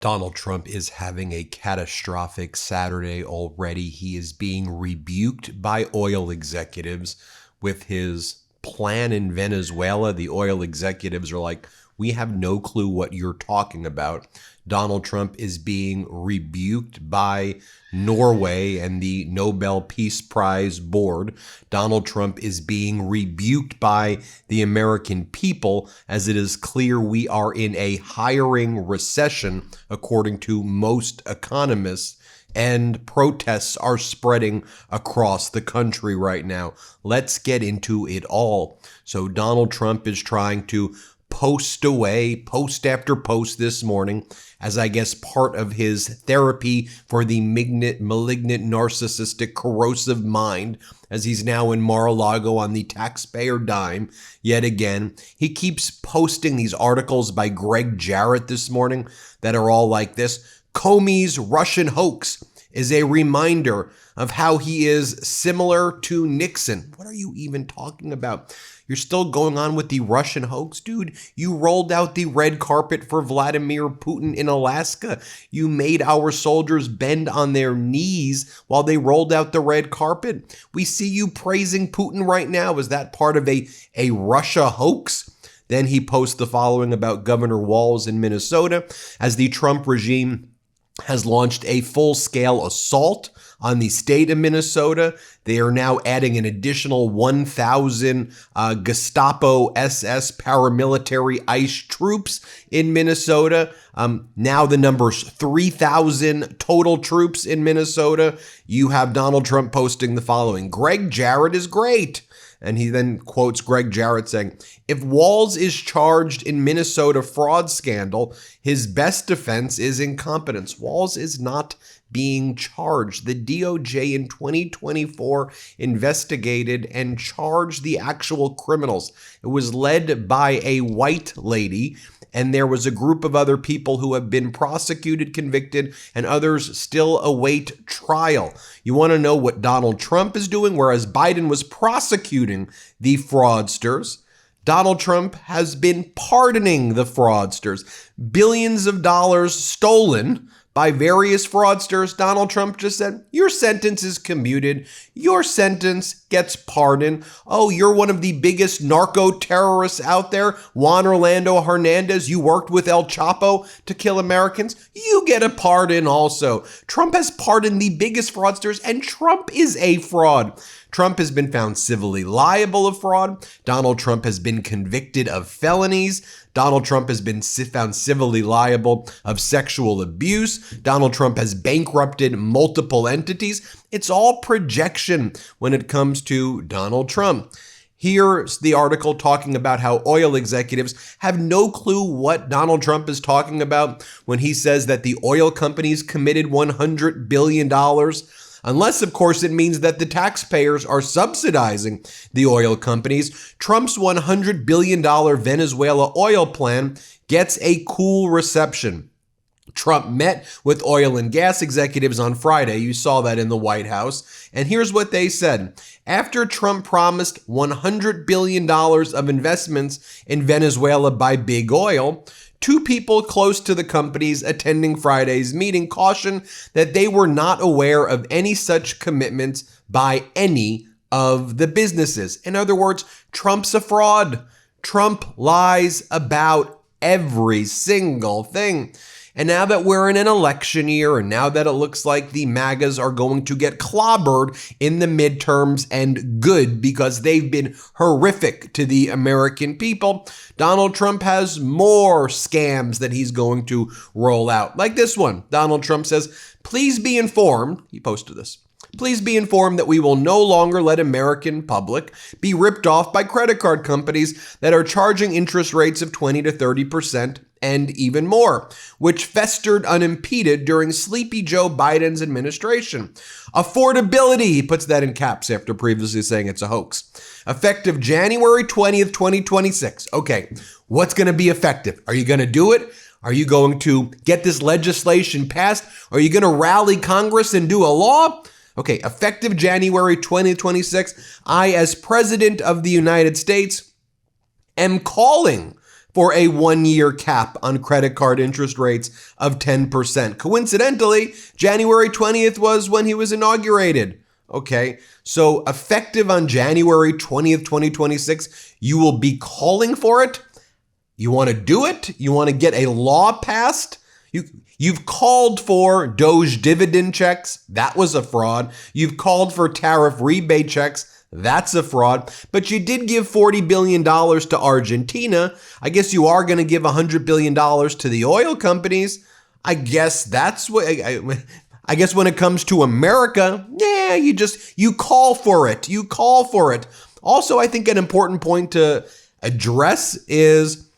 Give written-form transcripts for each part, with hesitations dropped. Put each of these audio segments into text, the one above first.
Donald Trump is having a catastrophic Saturday already. He is being rebuked by oil executives with his plan in Venezuela. The oil executives are like, we have no clue what you're talking about. Donald Trump is being rebuked by Norway and the Nobel Peace Prize Board. Donald Trump is being rebuked by the American people, as it is clear we are in a hiring recession, according to most economists. And protests are spreading across the country right now. Let's get into it all. So Donald Trump is trying to post away, post after post this morning, as I guess part of his therapy for the malignant, narcissistic, corrosive mind, as he's now in Mar-a-Lago on the taxpayer dime. Yet again, he keeps posting these articles by Greg Jarrett this morning that are all like this. Comey's Russian hoax is a reminder of how he is similar to Nixon. What are you even talking about? You're still going on with the Russian hoax, dude. You rolled out the red carpet for Vladimir Putin in Alaska. You made our soldiers bend on their knees while they rolled out the red carpet. We see you praising Putin right now. Is that part of a Russia hoax? Then he posts the following about Governor Walz in Minnesota, as the Trump regime has launched a full-scale assault on the state of Minnesota. They are now adding an additional 1,000 Gestapo SS paramilitary ICE troops in Minnesota. Now the number's 3,000 total troops in Minnesota. You have Donald Trump posting the following: Greg Jarrett is great. And he then quotes Greg Jarrett saying, if Walz is charged in Minnesota fraud scandal, his best defense is incompetence. Walz is not being charged. The DOJ in 2024 investigated and charged the actual criminals. It was led by a white lady, and there was a group of other people who have been prosecuted, convicted, and others still await trial. You want to know what Donald Trump is doing? Whereas Biden was prosecuting the fraudsters, Donald Trump has been pardoning the fraudsters. Billions of dollars stolen by various fraudsters. Donald Trump just said, your sentence is commuted. Your sentence gets pardoned. Oh, you're one of the biggest narco-terrorists out there. Juan Orlando Hernandez, you worked with El Chapo to kill Americans. You get a pardon also. Trump has pardoned the biggest fraudsters, and Trump is a fraud. Trump has been found civilly liable of fraud. Donald Trump has been convicted of felonies. Donald Trump has been found civilly liable of sexual abuse. Donald Trump has bankrupted multiple entities. It's all projection when it comes to Donald Trump. Here's the article talking about how oil executives have no clue what Donald Trump is talking about when he says that the oil companies committed $100 billion. Unless, of course, it means that the taxpayers are subsidizing the oil companies. Trump's $100 billion Venezuela oil plan gets a cool reception. Trump met with oil and gas executives on Friday. You saw that in the White House. And here's what they said. After Trump promised $100 billion of investments in Venezuela by big oil, two people close to the companies attending Friday's meeting cautioned that they were not aware of any such commitments by any of the businesses. In other words, Trump's a fraud. Trump lies about every single thing. And now that we're in an election year, and now that it looks like the MAGAs are going to get clobbered in the midterms, and good, because they've been horrific to the American people, Donald Trump has more scams that he's going to roll out. Like this one. Donald Trump says, please be informed, he posted this, please be informed that we will no longer let American public be ripped off by credit card companies that are charging interest rates of 20 to 30% and even more, which festered unimpeded during Sleepy Joe Biden's administration. Affordability, he puts that in caps after previously saying it's a hoax. Effective January 20th, 2026. Okay, what's going to be effective? Are you going to do it? Are you going to get this legislation passed? Are you going to rally Congress and do a law? Okay, effective January 2026, I, as President of the United States, am calling for a 1-year cap on credit card interest rates of 10%. Coincidentally, January 20th was when he was inaugurated. Okay, so effective on January 20th, 2026, you will be calling for it? You want to do it? You want to get a law passed? You've called for Doge dividend checks. That was a fraud. You've called for tariff rebate checks. That's a fraud. But you did give $40 billion to Argentina. I guess you are going to give $100 billion to the oil companies. I guess that's what... I guess when it comes to America, yeah, you call for it. You call for it. Also, I think an important point to address is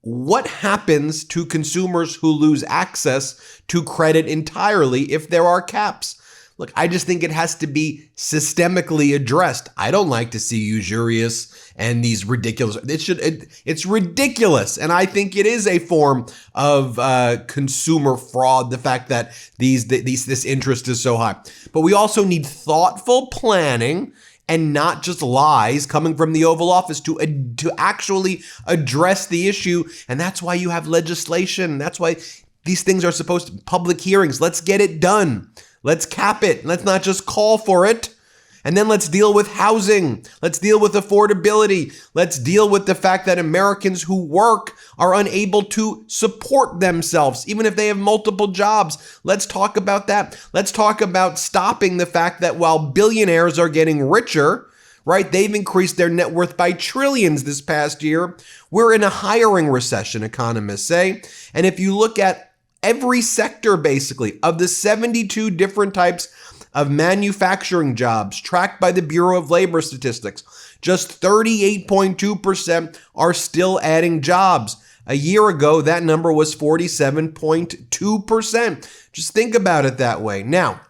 what happens to consumers who lose access to credit entirely if there are caps. Look, I just think it has to be systemically addressed. I don't like to see usurious and these ridiculous. It's ridiculous, and I think it is a form of consumer fraud. The fact that this interest is so high, but we also need thoughtful planning and not just lies coming from the Oval Office to actually address the issue. And that's why you have legislation. That's why these things are supposed to public hearings. Let's get it done. Let's cap it. Let's not just call for it. And then let's deal with housing. Let's deal with affordability. Let's deal with the fact that Americans who work are unable to support themselves, even if they have multiple jobs. Let's talk about that. Let's talk about stopping the fact that while billionaires are getting richer, right, they've increased their net worth by trillions this past year. We're in a hiring recession, economists say. And if you look at every sector, basically, of the 72 different types of manufacturing jobs tracked by the Bureau of Labor Statistics, just 38.2% are still adding jobs. A year ago, that number was 47.2%. Just think about it that way. Now,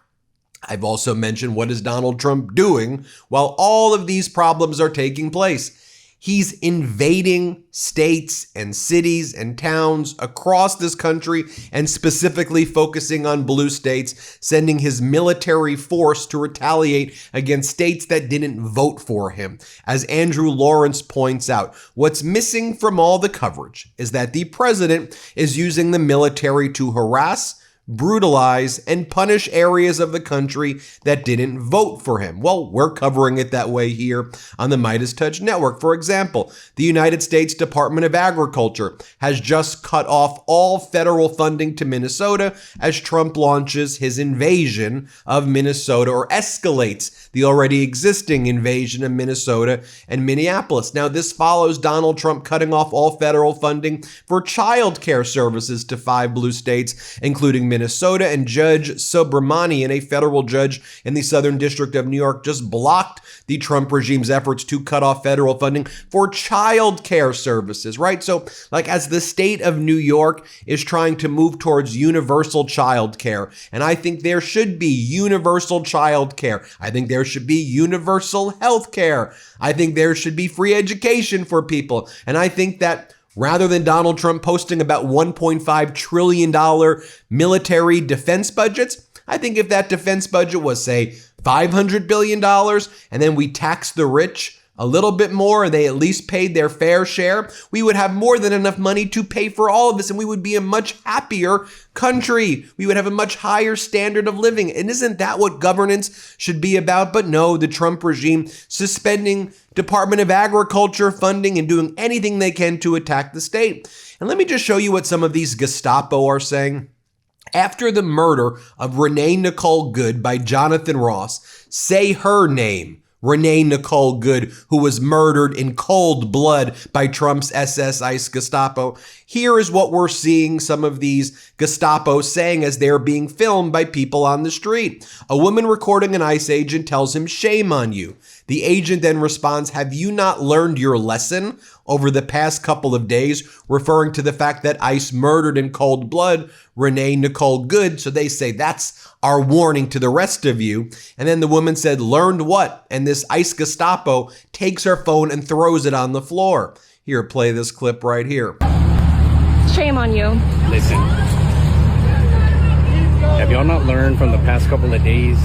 I've also mentioned, what is Donald Trump doing while all of these problems are taking place? He's invading states and cities and towns across this country and specifically focusing on blue states, sending his military force to retaliate against states that didn't vote for him. As Andrew Lawrence points out, what's missing from all the coverage is that the president is using the military to harass, brutalize, and punish areas of the country that didn't vote for him. Well, we're covering it that way here on the MeidasTouch network. For example, the United States Department of Agriculture has just cut off all federal funding to Minnesota as Trump launches his invasion of Minnesota, or escalates the already existing invasion of Minnesota and Minneapolis. Now, this follows Donald Trump cutting off all federal funding for child care services to 5 blue states, including Minnesota, and Judge Subramanian, a federal judge in the Southern District of New York, just blocked the Trump regime's efforts to cut off federal funding for child care services, right? So, like, as the state of New York is trying to move towards universal child care, and I think there should be universal child care. I think there should be universal health care. I think there should be free education for people. And I think that rather than Donald Trump posting about $1.5 trillion military defense budgets, I think if that defense budget was, say, $500 billion, and then we tax the rich a little bit more, and they at least paid their fair share, we would have more than enough money to pay for all of this, and we would be a much happier country. We would have a much higher standard of living. And isn't that what governance should be about? But no, the Trump regime suspending Department of Agriculture funding and doing anything they can to attack the state. And let me just show you what some of these Gestapo are saying. After the murder of Renee Nicole Good by Jonathan Ross, say her name, Renee Nicole Good, who was murdered in cold blood by Trump's SS ICE Gestapo. Here is what we're seeing some of these Gestapo saying as they're being filmed by people on the street. A woman recording an ICE agent tells him, "Shame on you." The agent then responds, "Have you not learned your lesson over the past couple of days?" referring to the fact that ICE murdered in cold blood Renee Nicole Good. So they say, that's our warning to the rest of you. And then the woman said, "Learned what?" And this ICE Gestapo takes her phone and throws it on the floor. Here, play this clip right here. Shame on you. Listen, have y'all not learned from the past couple of days?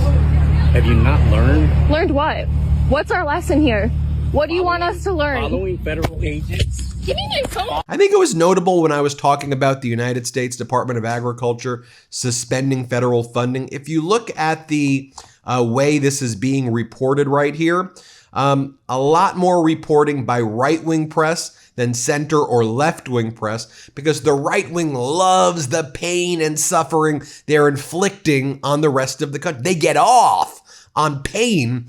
Have you not learned? Learned what? What's our lesson here? What do you want us to learn? Following federal agents Give me my phone. I think it was notable when I was talking about the United States Department of Agriculture suspending federal funding. If you look at the way this is being reported right here, a lot more reporting by right-wing press than center or left-wing press, because the right wing loves the pain and suffering they're inflicting on the rest of the country. They get off on pain.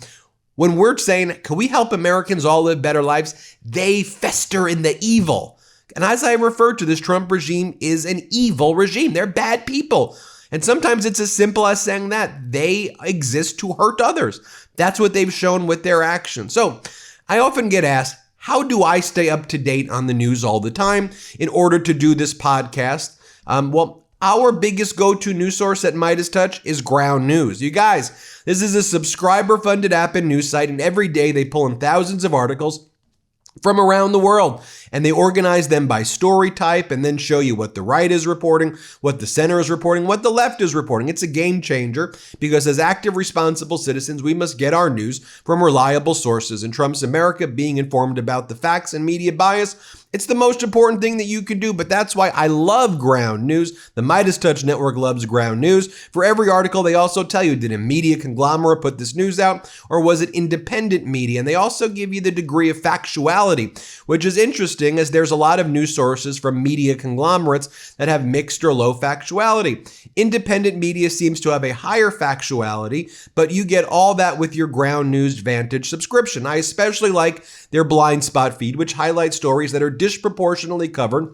When we're saying, can we help Americans all live better lives? They fester in the evil. And as I referred to, this Trump regime is an evil regime. They're bad people. And sometimes it's as simple as saying that they exist to hurt others. That's what they've shown with their actions. So I often get asked, how do I stay up to date on the news all the time in order to do this podcast? Well, our biggest go-to news source at MeidasTouch is Ground News. You guys, this is a subscriber-funded app and news site, and every day they pull in thousands of articles from around the world, and they organize them by story type and then show you what the right is reporting, what the center is reporting, what the left is reporting. It's a game changer because as active, responsible citizens, we must get our news from reliable sources. In Trump's America, being informed about the facts and media bias, it's the most important thing that you can do, but that's why I love Ground News. The MeidasTouch network loves Ground News. For every article, they also tell you, did a media conglomerate put this news out, or was it independent media? And they also give you the degree of factuality, which is interesting as there's a lot of news sources from media conglomerates that have mixed or low factuality. Independent media seems to have a higher factuality, but you get all that with your Ground News Vantage subscription. I especially like their blind spot feed, which highlights stories that are disproportionately covered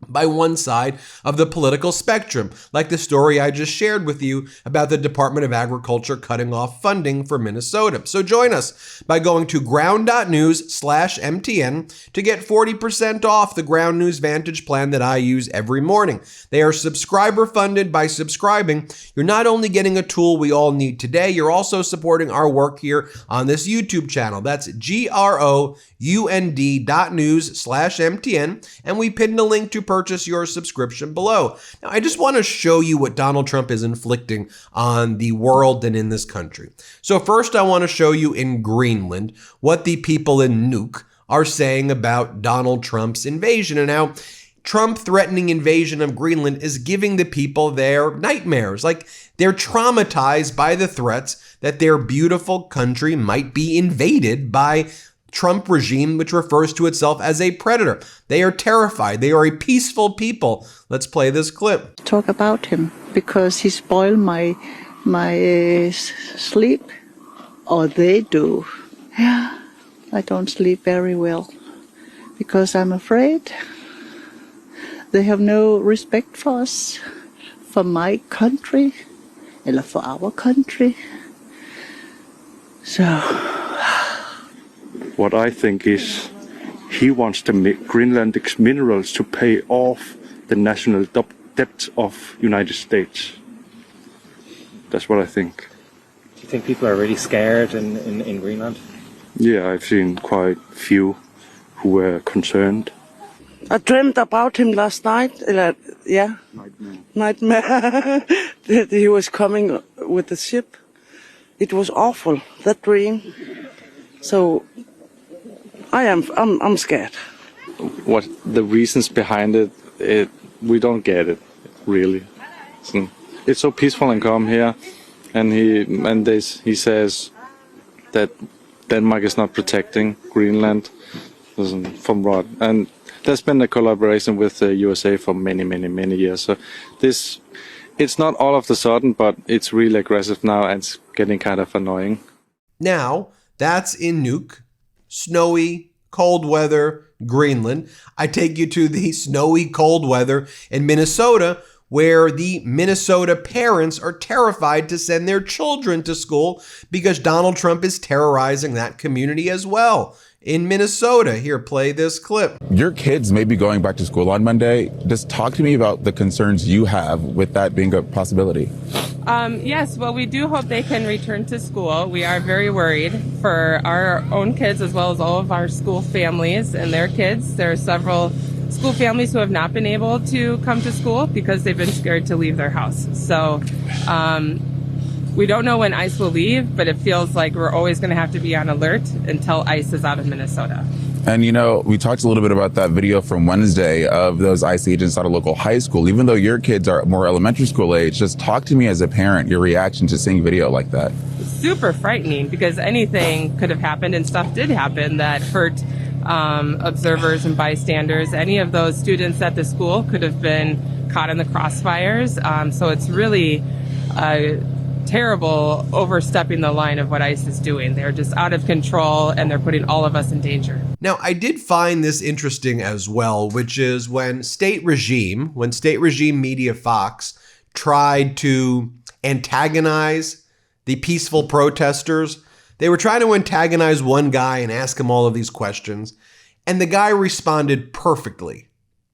by one side of the political spectrum, like the story I just shared with you about the Department of Agriculture cutting off funding for Minnesota. So join us by going to ground.news/MTN to get 40% off the Ground News Vantage plan that I use every morning. They are subscriber funded. By subscribing, you're not only getting a tool we all need today, you're also supporting our work here on this YouTube channel. That's ground.news/MTN, and we pinned a link to purchase your subscription below. Now, I just want to show you what Donald Trump is inflicting on the world and in this country. So first, I want to show you in Greenland what the people in Nuuk are saying about Donald Trump's invasion and how Trump threatening invasion of Greenland is giving the people their nightmares. Like, they're traumatized by the threats that their beautiful country might be invaded by Trump regime, which refers to itself as a predator. They are terrified. They are a peaceful people. Let's play this clip. Talk about him because he spoiled my sleep, or they do. Yeah, I don't sleep very well because I'm afraid they have no respect for us, for my country, or for our country. So what I think is he wants the Greenlandic minerals to pay off the national debt of United States. That's what I think. Do you think people are really scared in Greenland? Yeah, I've seen quite few who were concerned. I dreamt about him last night. Yeah, nightmare. That he was coming with the ship. It was awful, that dream. So I'm scared. What the reasons behind it, we don't get it, really. It's so peaceful and calm here, and he says that Denmark is not protecting Greenland from what, and there's been a collaboration with the USA for many years. So it's not all of the sudden, but it's really aggressive now, and it's getting kind of annoying. Now, that's in Nuuk. Snowy, cold weather, Greenland. I take you to the snowy, cold weather in Minnesota, where the Minnesota parents are terrified to send their children to school because Donald Trump is terrorizing that community as well. In Minnesota, here, play this clip. Your kids may be going back to school on Monday. Just talk to me about the concerns you have with that being a possibility. Yes, well, we do hope they can return to school. We are very worried for our own kids as well as all of our school families and their kids. There are several school families who have not been able to come to school because they've been scared to leave their house. So we don't know when ICE will leave, but it feels like we're always going to have to be on alert until ICE is out of Minnesota. And, you know, we talked a little bit about that video from Wednesday of those ICE agents at a local high school. Even though your kids are more elementary school age, just talk to me as a parent, your reaction to seeing video like that. Super frightening, because anything could have happened, and stuff did happen that hurt observers and bystanders. Any of those students at the school could have been caught in the crossfires. So it's really terrible overstepping the line of what ICE is doing. They're just out of control, and they're putting all of us in danger. Now, I did find this interesting as well, which is when state regime media Fox tried to antagonize the peaceful protesters. They were trying to antagonize one guy and ask him all of these questions, and the guy responded perfectly.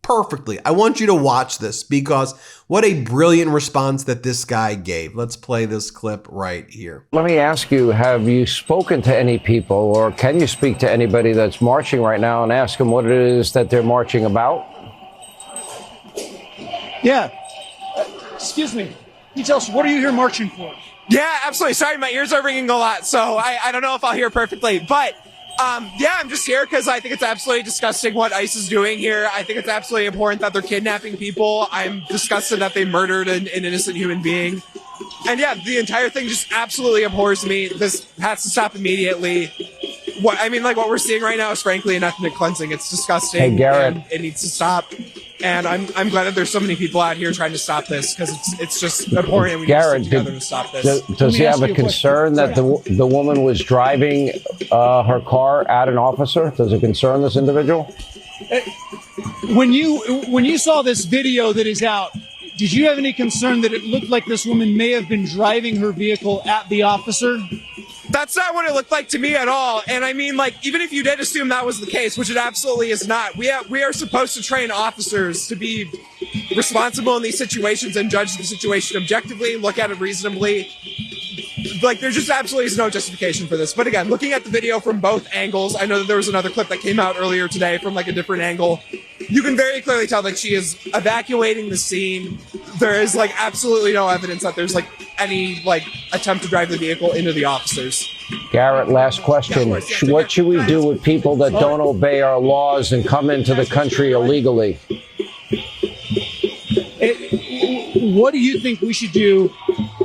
I want you to watch this, because what a brilliant response that this guy gave. Let's play this clip right here. Let me ask you, have you spoken to any people, or can you speak to anybody that's marching right now and ask them what it is that they're marching about? Yeah. Excuse me. Can you tell us, what are you here marching for? Yeah, absolutely. Sorry, my ears are ringing a lot, so I don't know if I'll hear perfectly. But, yeah, I'm just here because I think it's absolutely disgusting what ICE is doing here. I think it's absolutely abhorrent that they're kidnapping people. I'm disgusted that they murdered an innocent human being. And, yeah, the entire thing just absolutely abhors me. This has to stop immediately. What we're seeing right now is frankly an ethnic cleansing. It's disgusting. Hey, Garrett. And it needs to stop. And I'm glad that there's so many people out here trying to stop this, because it's just abhorrent. We Garrett, need to stick together to stop this. Does he have a concern that the woman was driving her car at an officer? Does it concern this individual? When you saw this video that is out, did you have any concern that it looked like this woman may have been driving her vehicle at the officer? That's not what it looked like to me at all. And I mean, even if you did assume that was the case, which it absolutely is not, we are supposed to train officers to be responsible in these situations and judge the situation objectively, look at it reasonably. There just absolutely is no justification for this. But again, looking at the video from both angles, I know that there was another clip that came out earlier today from a different angle. You can very clearly tell that she is evacuating the scene. There is absolutely no evidence that there's any attempt to drive the vehicle into the officers. Garrett, last question. What should we do with people that don't obey our laws and come into the country illegally? What do you think we should do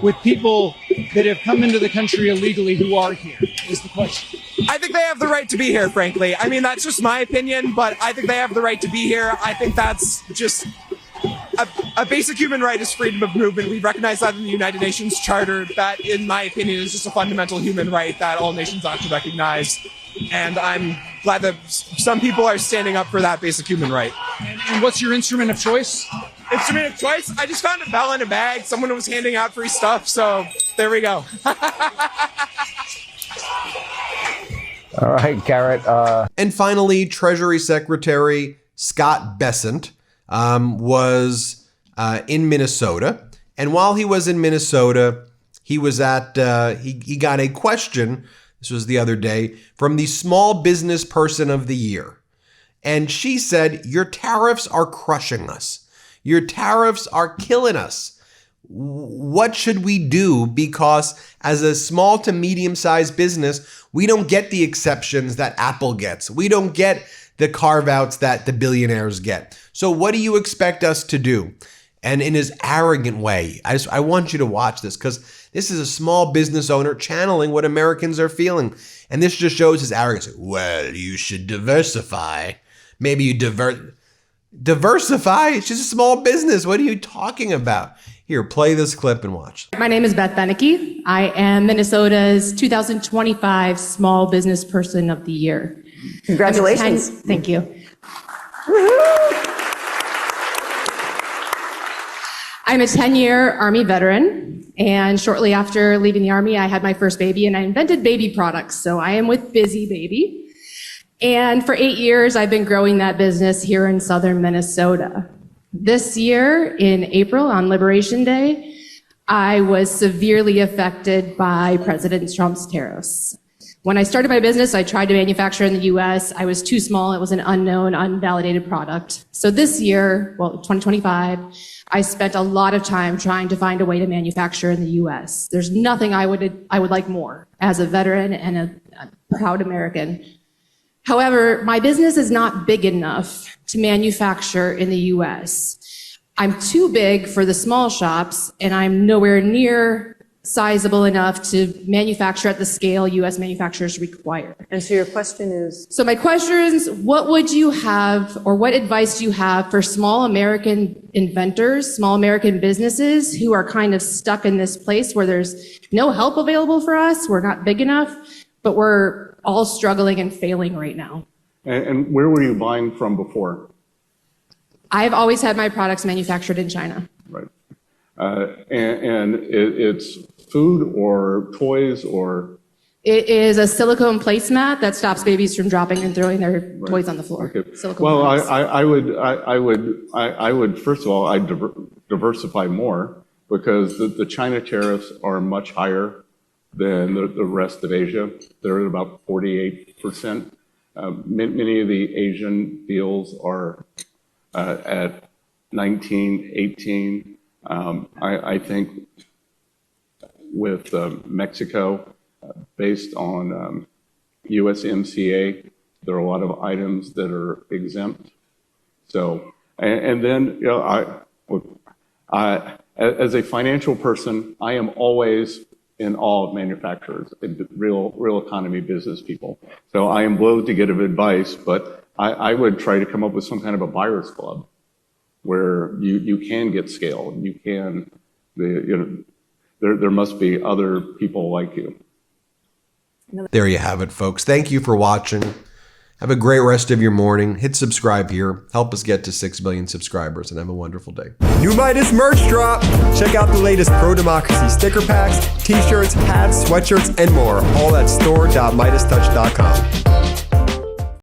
with people that have come into the country illegally who are here, is the question. I think they have the right to be here, frankly. I mean, that's just my opinion, but I think they have the right to be here. I think that's just a basic human right is freedom of movement. We recognize that in the United Nations Charter. That, in my opinion, is just a fundamental human right that all nations ought to recognize. And I'm glad that some people are standing up for that basic human right. And what's your instrument of choice? Instrument of choice? I just found a bell in a bag. Someone was handing out free stuff, so there we go. All right, Garrett. And finally, Treasury Secretary Scott Bessent was in Minnesota. And while he was in Minnesota, he was at, he got a question, this was the other day, from the Small Business Person of the Year. And she said, your tariffs are crushing us. Your tariffs are killing us. What should we do? Because as a small to medium-sized business, we don't get the exceptions that Apple gets. We don't get the carve-outs that the billionaires get. So what do you expect us to do? And in his arrogant way, I want you to watch this because this is a small business owner channeling what Americans are feeling. And this just shows his arrogance. Well, you should diversify. Maybe you diversify? It's just a small business. What are you talking about? Here, play this clip and watch. My name is Beth Beneke. I am Minnesota's 2025 Small Business Person of the Year. Congratulations. Thank you. I'm a 10-year Army veteran, and shortly after leaving the Army, I had my first baby, and I invented baby products, so I am with Busy Baby. And for 8 years, I've been growing that business here in southern Minnesota. This year, in April, on Liberation Day, I was severely affected by President Trump's tariffs. When I started my business, I tried to manufacture in the US. I was too small. It was an unknown, unvalidated product. So this year, well, 2025, I spent a lot of time trying to find a way to manufacture in the US. There's nothing I would like more as a veteran and a proud American However, my business is not big enough to manufacture in the US. I'm too big for the small shops, and I'm nowhere near sizable enough to manufacture at the scale US manufacturers require. And so your question is? So my question is, what would you have, or what advice do you have for small American inventors, small American businesses who are kind of stuck in this place where there's no help available for us, we're not big enough, but we're all struggling and failing right now? And where were you buying from before? I've always had my products manufactured in China. Right. And it's food or toys or? It is a silicone placemat that stops babies from dropping and throwing their toys on the floor. Okay. Silicone Well, pads. I would first of all, I'd diversify more, because the China tariffs are much higher than the rest of Asia. They're at about 48%. Many of the Asian deals are at 19, 18. I think with Mexico, based on USMCA, there are a lot of items that are exempt. So, and then, you know, as a financial person, I am always in awe of manufacturers, real economy business people. So I am loath to give advice, but I would try to come up with some kind of a buyer's club where you can get scale. You can, there must be other people like you. There you have it, folks. Thank you for watching. Have a great rest of your morning. Hit subscribe here. Help us get to 6 billion subscribers, and have a wonderful day. New Midas merch drop. Check out the latest pro-democracy sticker packs, t-shirts, hats, sweatshirts, and more. All at store.MeidasTouch.com.